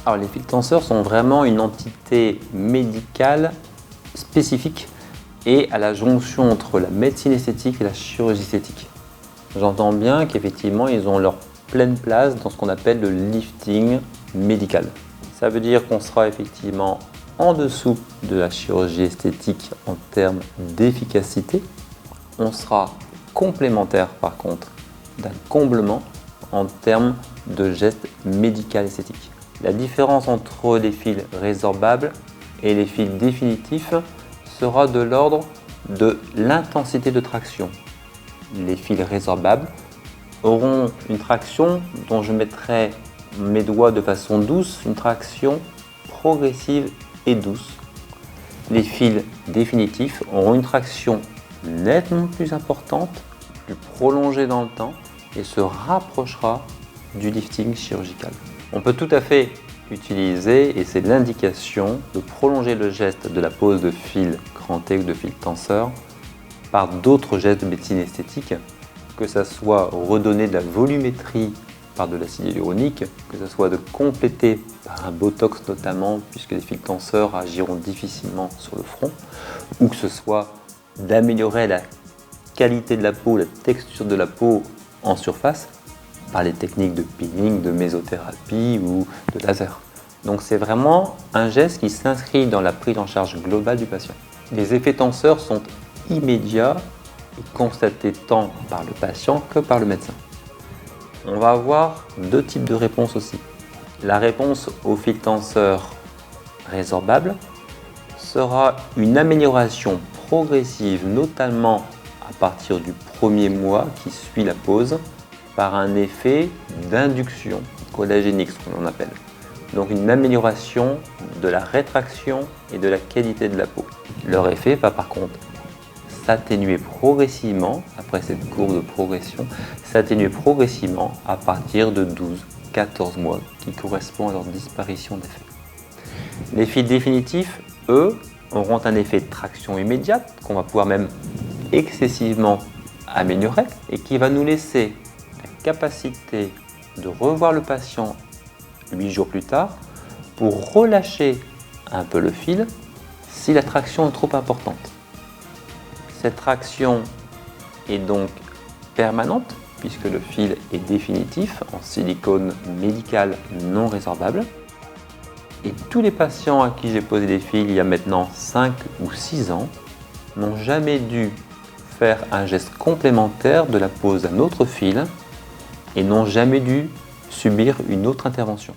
Alors les fils tenseurs sont vraiment une entité médicale spécifique et à la jonction entre la médecine esthétique et la chirurgie esthétique. J'entends bien qu'effectivement ils ont leur pleine place dans ce qu'on appelle le lifting médical. Ça veut dire qu'on sera effectivement en dessous de la chirurgie esthétique en termes d'efficacité. On sera complémentaire par contre d'un comblement en termes de gestes médical esthétiques. La différence entre les fils résorbables et les fils définitifs sera de l'ordre de l'intensité de traction. Les fils résorbables auront une traction dont je mettrai mes doigts de façon douce, une traction progressive et douce. Les fils définitifs auront une traction nettement plus importante, plus prolongée dans le temps et se rapprochera du lifting chirurgical. On peut tout à fait utiliser, et c'est l'indication, de prolonger le geste de la pose de fil cranté ou de fil tenseur par d'autres gestes de médecine esthétique, que ce soit redonner de la volumétrie par de l'acide hyaluronique, que ce soit de compléter par un botox notamment, puisque les fils tenseurs agiront difficilement sur le front, ou que ce soit d'améliorer la qualité de la peau, la texture de la peau en surface, par les techniques de peeling, de mésothérapie ou de laser. Donc c'est vraiment un geste qui s'inscrit dans la prise en charge globale du patient. Les effets tenseurs sont immédiats et constatés tant par le patient que par le médecin. On va avoir deux types de réponses aussi. La réponse au fil tenseur résorbable sera une amélioration progressive, notamment à partir du premier mois qui suit la pose, par un effet d'induction collagénique, ce qu'on appelle. Donc une amélioration de la rétraction et de la qualité de la peau. Leur effet va par contre s'atténuer progressivement, après cette courbe de progression, s'atténuer progressivement à partir de 12-14 mois, qui correspond à leur disparition d'effet. Les fils définitifs, eux, auront un effet de traction immédiate, qu'on va pouvoir même excessivement améliorer, et qui va nous laisser capacité de revoir le patient 8 jours plus tard pour relâcher un peu le fil si la traction est trop importante. Cette traction est donc permanente puisque le fil est définitif en silicone médical non résorbable. Et tous les patients à qui j'ai posé des fils il y a maintenant 5 ou 6 ans n'ont jamais dû faire un geste complémentaire de la pose d'un autre fil et n'ont jamais dû subir une autre intervention.